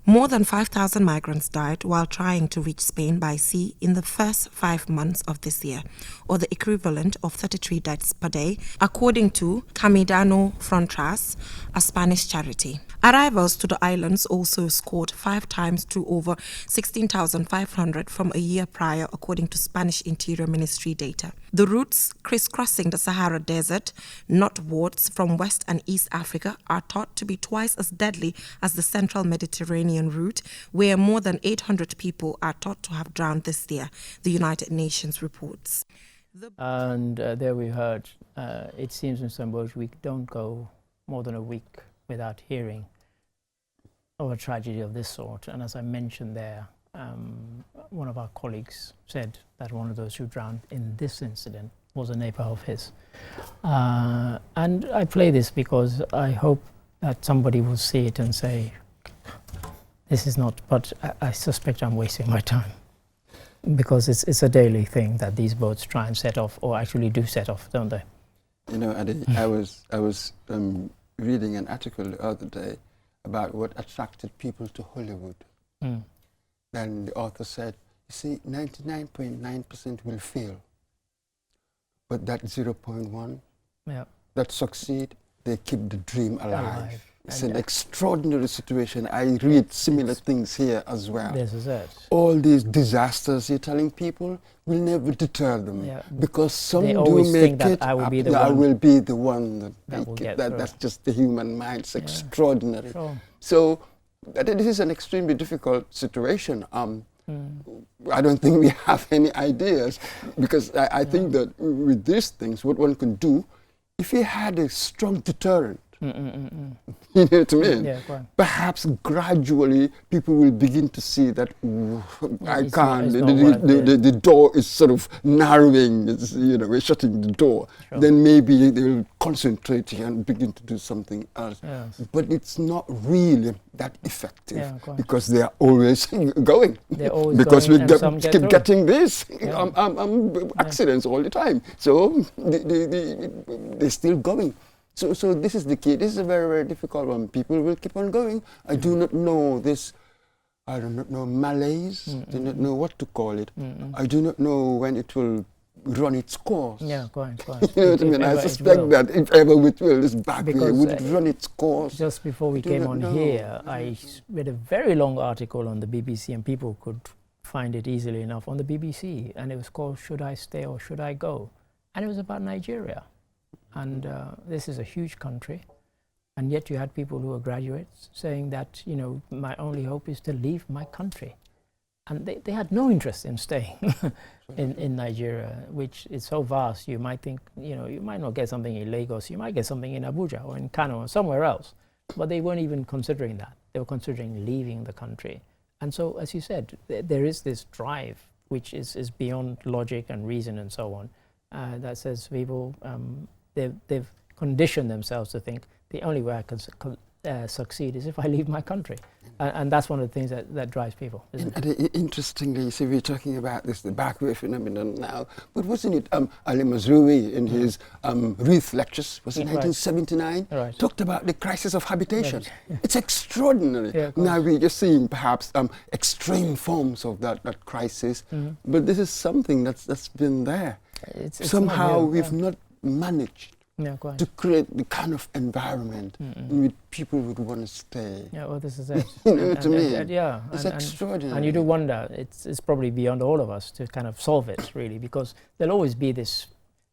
More than 5,000 migrants died while trying to reach Spain by sea in the first 5 months of this year, or the equivalent of 33 deaths per day, according to Camidano Frontras, a Spanish charity. Arrivals to the islands also scored 5 times to over 16,500 from a year prior, according to Spanish Interior Ministry data. The routes crisscrossing the Sahara Desert northwards from West and East Africa are thought to be twice as deadly as the Central Mediterranean route, where more than 800 people are thought to have drowned this year, the United Nations reports. And there we heard, it seems in some ways we don't go more than a week without hearing of a tragedy of this sort. And as I mentioned there, one of our colleagues said that one of those who drowned in this incident was a neighbor of his. And I play this because I hope that somebody will see it and say, this is not, but I suspect I'm wasting my time. Because it's a daily thing that these boats try and set off, or actually do set off, don't they? Adi, I was reading an article the other day about what attracted people to Hollywood. Then the author said, you see, 99.9% will fail, but that 0.1 that succeed, they keep the dream alive. It's an extraordinary situation. I read similar things here as well. This is it. All these disasters you're telling people will never deter them, because some they do make it. I will be the I one will be the one that will make it. get That's just the human mind. It's extraordinary. Sure. So this is an extremely difficult situation. I don't think we have any ideas, because I think that with these things, what one can do, if he had a strong deterrent, you know what I mean? Yeah, perhaps gradually people will begin to see that I can't. The door is sort of narrowing. It's, we're shutting the door. Sure. Then maybe they will concentrate and begin to do something else. Yes. But it's not really that effective, because they are always going. They're always because going, we keep getting this accidents all the time. So they're still going. So this is the key. This is a very, very difficult one. People will keep on going. I do not know this, I do not know malaise, do not know what to call it. I do not know when it will run its course. Yeah, go on. You know what I mean? I suspect that if ever it will, this back here, would it run its course? Just before we came on here, I read a very long article on the BBC, and people could find it easily enough on the BBC, and it was called Should I Stay or Should I Go? And it was about Nigeria. And this is a huge country, and yet you had people who are graduates saying that, my only hope is to leave my country. and they had no interest in staying in Nigeria, which is so vast. You might think, you might not get something in Lagos, you might get something in Abuja or in Kano or somewhere else, but they weren't even considering that. They were considering leaving the country. And so, as you said, there is this drive which is beyond logic and reason and so on, that says people, they've conditioned themselves to think the only way I can succeed is if I leave my country. And that's one of the things that drives people, isn't it? Interestingly, you see, we're talking about this, the backway phenomenon now, but wasn't it Ali Mazrui in his Ruth lectures, was it 1979, talked about the crisis of habitation. It's extraordinary. Now we're just seeing perhaps extreme forms of that crisis, but this is something that's been there. It's somehow we've not managed to create the kind of environment in which people would want to stay. Yeah, well, this is it. It's extraordinary. And you do wonder, it's probably beyond all of us to kind of solve it, really, because there'll always be this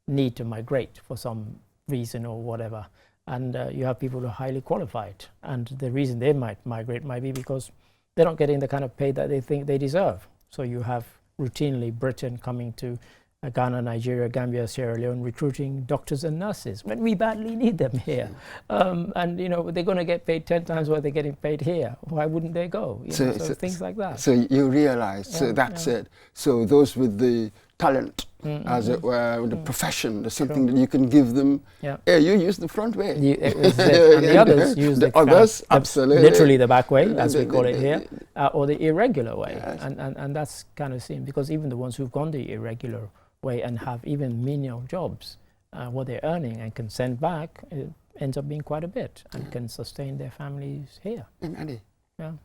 need to migrate for some reason or whatever. And you have people who are highly qualified. And the reason they might migrate might be because they're not getting the kind of pay that they think they deserve. So you have routinely Britain coming to Ghana, Nigeria, Gambia, Sierra Leone, recruiting doctors and nurses when we badly need them here. And they're going to get paid 10 times what they're getting paid here. Why wouldn't they go? So things like that. So you realize, so that's it. So those with the talent, as it were, the profession, there's something that you can give them. Yeah, you use the front way. And the others use the others, absolutely. Literally the back way, as we call it here, or the irregular way. Yes. And that's kind of seen, because even the ones who've gone the irregular way and have even menial jobs, what they're earning and can send back, it ends up being quite a bit and can sustain their families here. And Eddie,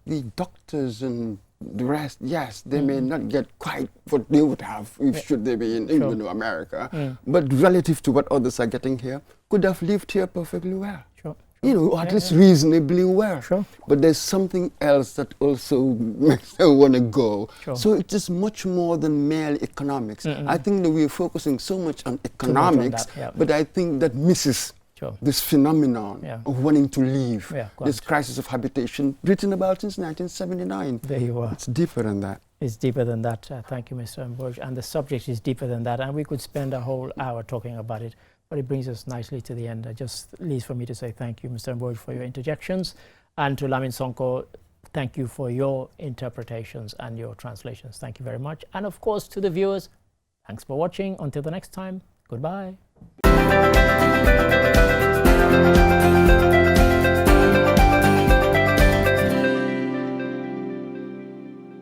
the doctors and the rest, yes, they may not get quite what they would have if should they be in England or America, but relative to what others are getting here, could have lived here perfectly well. Or at least reasonably well. But there's something else that also makes them want to go. So it is much more than merely economics. I think that we're focusing so much on economics, but I think that misses this phenomenon of wanting to leave, this crisis of habitation, written about since 1979. There you are. It's deeper than that. It's deeper than that. Thank you, Mr. Mboj. And the subject is deeper than that, and we could spend a whole hour talking about it. But it brings us nicely to the end. It just leaves for me to say thank you, Mr. Mboj, for your interjections. And to Lamin Sonko, thank you for your interpretations and your translations. Thank you very much. And of course, to the viewers, thanks for watching. Until the next time, goodbye.